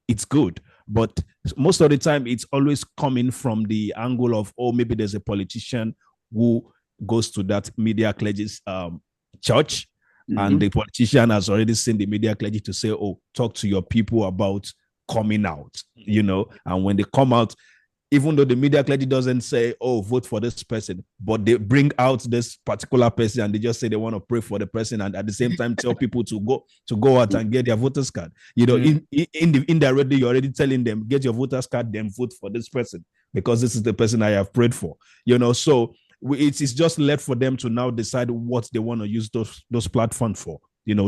it's good. But most of the time, it's always coming from the angle of, maybe there's a politician who goes to that media clergy's church, and the politician has already seen the media clergy to say, talk to your people about coming out, and when they come out, even though the media clergy doesn't say, vote for this person, but they bring out this particular person and they just say they want to pray for the person, and at the same time tell people to go out and get their voters card. Indirectly, you're already telling them, get your voters card, then vote for this person, because this is the person I have prayed for. So it's just left for them to now decide what they want to use those platforms for,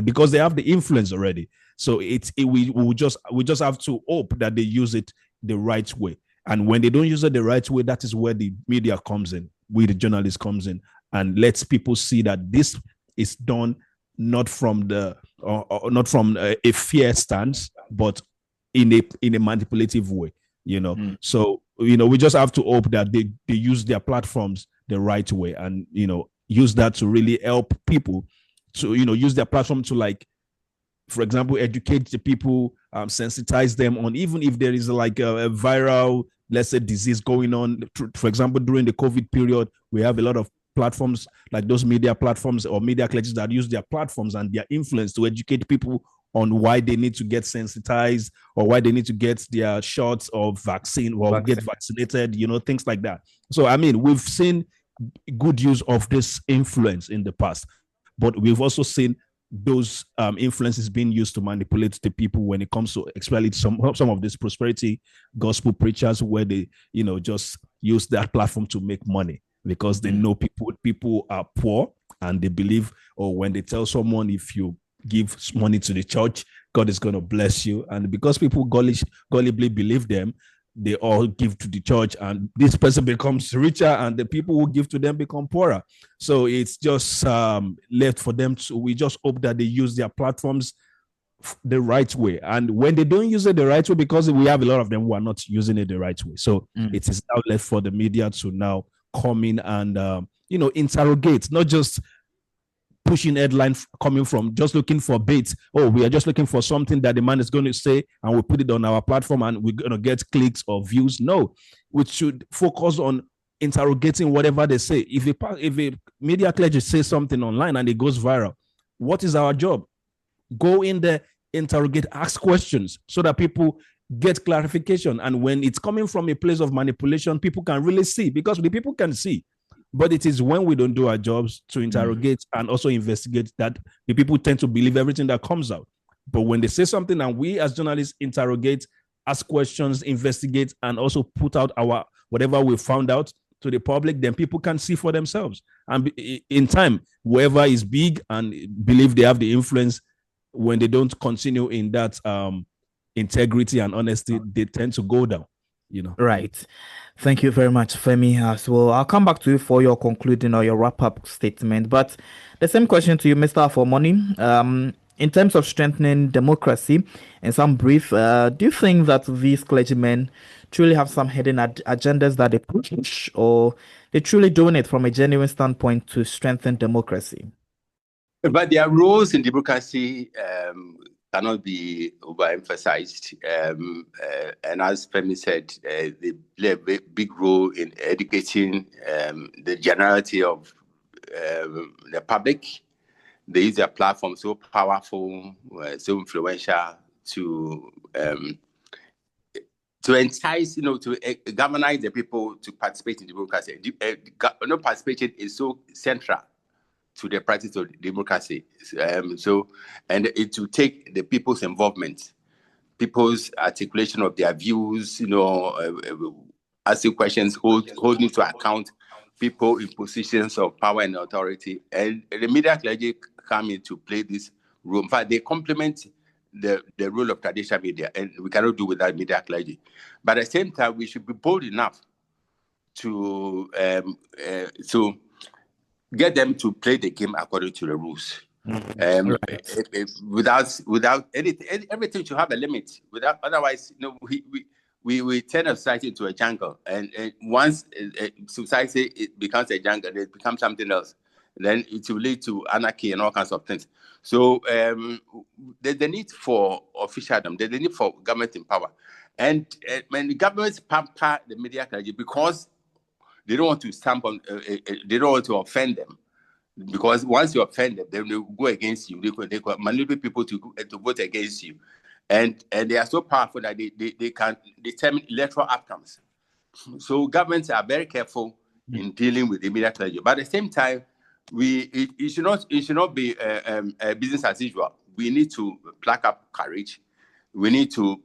because they have the influence already. So we just have to hope that they use it the right way. And when they don't use it the right way, that is where the media comes in, where the journalist comes in, and lets people see that this is done not from a fair stance, but in a manipulative way. So we just have to hope that they use their platforms the right way, and use that to really help people to use their platform to, like, for example, educate the people, sensitize them on, even if there is like a viral, let's say, disease going on. For example, during the COVID period, we have a lot of platforms like those media platforms or media clergies that use their platforms and their influence to educate people on why they need to get sensitized, or why they need to get their shots of vaccine or get vaccinated, things like that. So, we've seen good use of this influence in the past, but we've also seen those influences being used to manipulate the people when it comes to, especially some of these prosperity gospel preachers, where they just use that platform to make money, because they know people are poor, and they believe, when they tell someone, if you give money to the church, God is going to bless you. And because people gullibly believe them, they all give to the church, and this person becomes richer, and the people who give to them become poorer. So it's just left for them to, we just hope that they use their platforms the right way. And when they don't use it the right way, because we have a lot of them who are not using it the right way, so it is now left for the media to now come in and interrogate, not just pushing headlines coming from just looking for bait. We are just looking for something that the man is going to say, and we put it on our platform and we're going to get clicks or views. No, we should focus on interrogating whatever they say. If a media clergy says something online and it goes viral, what is our job? Go in there, interrogate, ask questions, so that people get clarification. And when it's coming from a place of manipulation, people can really see, because the people can see. But it is when we don't do our jobs to interrogate and also investigate that the people tend to believe everything that comes out. But when they say something and we as journalists interrogate, ask questions, investigate, and also put out our whatever we found out to the public, then people can see for themselves. And in time, whoever is big and believe they have the influence, when they don't continue in that integrity and honesty, they tend to go down. Right. Thank you very much, Femi, as well. I'll come back to you for your concluding or your wrap-up statement. But the same question to you, Mr. Afomoni. In terms of strengthening democracy, in some brief, do you think that these clergymen truly have some hidden agendas that they push, or they're truly doing it from a genuine standpoint to strengthen democracy? But their roles in democracy cannot be overemphasized. And as Femi said, they play a big role in educating the generality of the public. They use their platform so powerful, so influential to entice, to galvanize the people to participate in democracy. Participation is so central to the practice of democracy. And it will take the people's involvement, people's articulation of their views, asking questions, holding to account people in positions of power and authority. And the media clergy come in to play this role. In fact, they complement the role of traditional media, and we cannot do without media clergy. But at the same time, we should be bold enough to get them to play the game according to the rules. Without anything, everything should have a limit. Otherwise, we turn a society into a jungle, and once society it becomes a jungle, it becomes something else. Then it will lead to anarchy and all kinds of things. So there's the need for officialdom, there's the need for government in power, and when the governments pamper the media clergy because they don't want to stamp on, they don't want to offend them. Because once you offend them, they will go against you. They could manipulate people to vote against you. And they are so powerful that they can determine electoral outcomes. So governments are very careful in dealing with the media clergy. But at the same time, it should not be business as usual. We need to pluck up courage. We need to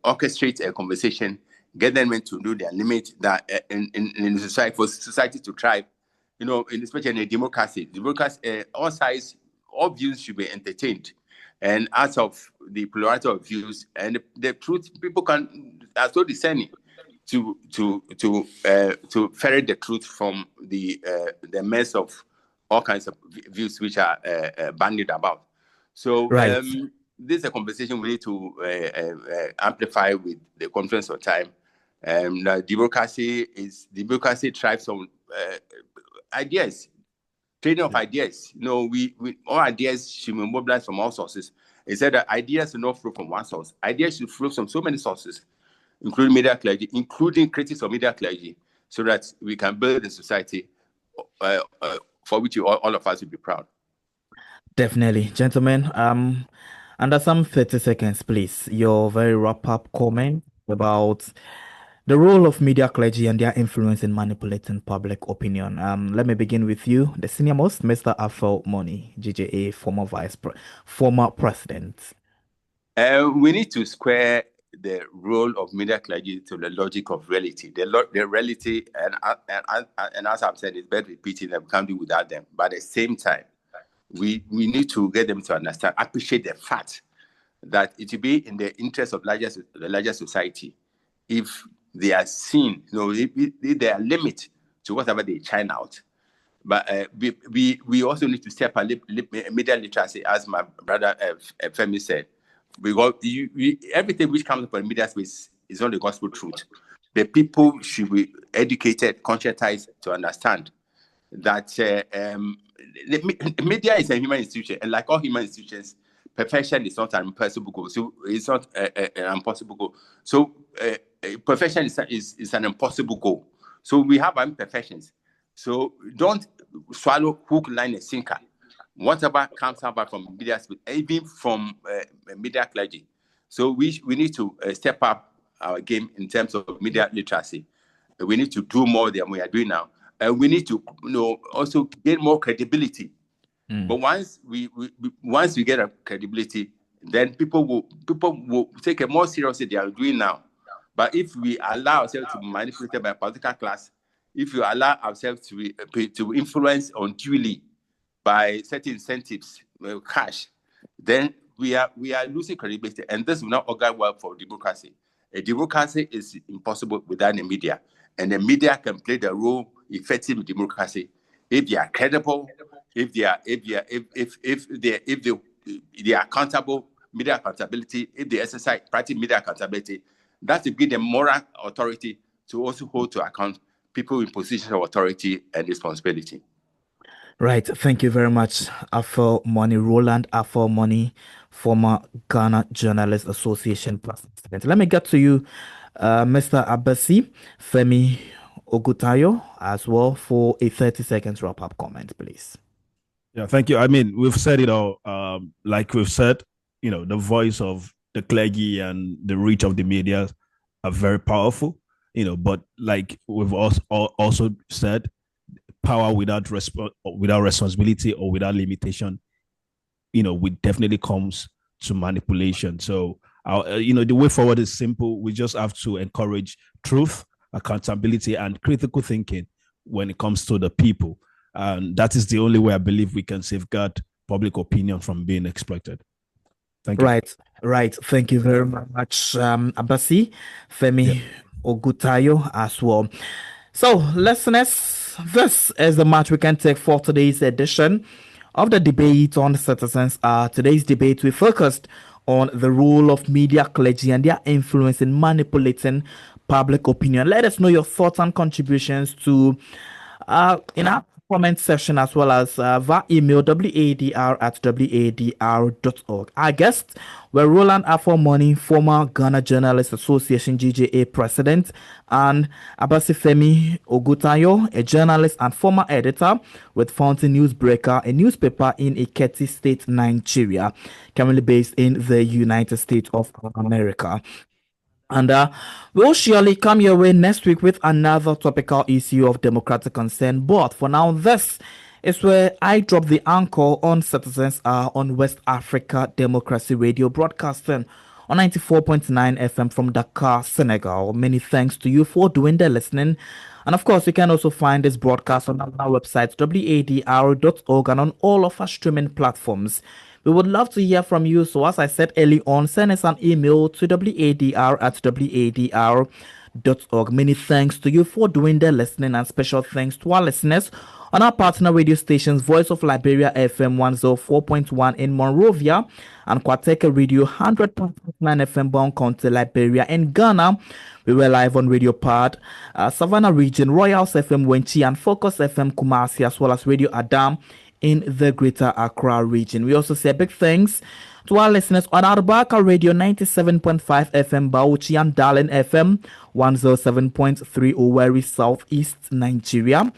orchestrate a conversation, get them to do their limit that in society, for society to thrive. Especially in a democracy, all sides, all views should be entertained. And as of the plurality of views and the truth, people are so discerning to ferret the truth from the mess of all kinds of views which are bandied about. So this is a conversation we need to amplify with the conference of time. Democracy thrives on ideas, trading of ideas. We all ideas should be mobilized from all sources. It said that ideas should not flow from one source. Ideas should flow from so many sources, including media clergy, including critics of media clergy, so that we can build a society for which all of us will be proud. Definitely, gentlemen. Under some 30 seconds, please, your very wrap-up comment about the role of media clergy and their influence in manipulating public opinion. Let me begin with you, the senior most, Mr. Afel Money, GJA, former president. We need to square the role of media clergy to the logic of reality. The reality, and as I've said, it's better repeating that we can't do without them. But at the same time, we need to get them to understand, appreciate the fact that it will be in the interest of the larger society if they are seen, if there are limits to whatever they churn out. But we also need to step up media literacy, as my brother Femi said, because everything which comes from the media space is not the gospel truth. The people should be educated, conscientized to understand that the media is a human institution, and like all human institutions, perfection is not an impossible goal. So it's not an impossible goal. So perfection is an impossible goal. So we have imperfections. So don't swallow hook, line, and sinker. Whatever comes out from media, even from media clergy. So we need to step up our game in terms of media literacy. We need to do more than we are doing now. And we need to also gain more credibility. But once we get a credibility, then people will take it more seriously than they are doing now. But if we allow ourselves to be manipulated by a political class, if we allow ourselves to be influence unduly by certain incentives, cash, then we are losing credibility, and this will not augur well for democracy. A democracy is impossible without the media, and the media can play the role effective in democracy if they are credible, if they are accountable, media accountability, if they exercise practice media accountability. That will give them moral authority to also hold to account people in positions of authority and responsibility. Right. Thank you very much, Afel Money, Roland Afel Money, former Ghana Journalists Association president. Let me get to you, Mr. Abasi Femi Ogutayo, as well, for a 30 seconds wrap-up comment, please. Yeah, thank you. I mean, we've said it all. Like we've said, the voice of the clergy and the reach of the media are very powerful, but like we've also said, power without responsibility or without limitation, definitely comes to manipulation. So, the way forward is simple. We just have to encourage truth, accountability, and critical thinking when it comes to the people. And that is the only way I believe we can safeguard public opinion from being exploited. Thank you. Right. Thank you very much, Abasi Femi Ogutayo as well. So, listeners, this is the match we can take for today's edition of the debate on citizens. Today's debate, we focused on the role of media clergy and their influence in manipulating public opinion. Let us know your thoughts and contributions to in our comment section, as well as via email wadr@wadr.org. Our guests were Roland Afomoni, former Ghana Journalists Association GJA president, and Abasifemi Ogutayo, a journalist and former editor with Fountain Newsbreaker, a newspaper in Ekiti State, Nigeria, currently based in the United States of America. And we'll surely come your way next week with another topical issue of democratic concern. But for now, this is where I drop the anchor on Citizens on West Africa Democracy Radio, broadcasting on 94.9 FM from Dakar, Senegal. Many thanks to you for doing the listening. And of course, you can also find this broadcast on our website, wadr.org, and on all of our streaming platforms. We would love to hear from you. So as I said early on, send us an email to wadr@wadr.org. Many thanks to you for doing the listening, and special thanks to our listeners on our partner radio stations, Voice of Liberia FM 104.1 in Monrovia and Kwateke Radio 100.9 FM Bon County, Liberia. In Ghana, we were live on Radio Pod, Savannah Region, Royals FM Wenchi, and Focus FM Kumasi, as well as Radio Adam in the Greater Accra region. We also say big thanks to our listeners on Arbaka Radio 97.5 FM Bauchi and Darlin FM 107.3 Owerri, Southeast Nigeria,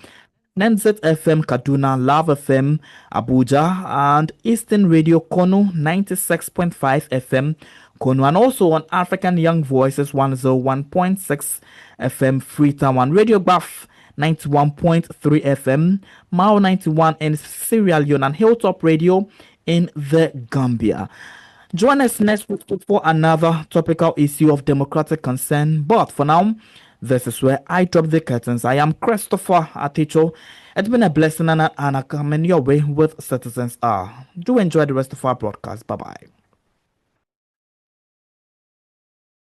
Nenzet FM Kaduna, Love FM Abuja, and Eastern Radio Kono 96.5 FM Kono, and also on African Young Voices 101.6 FM Freetown, and Radio Buff 91.3 FM, Mao 91 in Sierra Leone, and Hilltop Radio in the Gambia. Join us next week for another topical issue of democratic concern. But for now, this is where I drop the curtains. I am Christopher Aticho. It's been a blessing and I'm coming your way with Citizens. Do enjoy the rest of our broadcast. Bye-bye.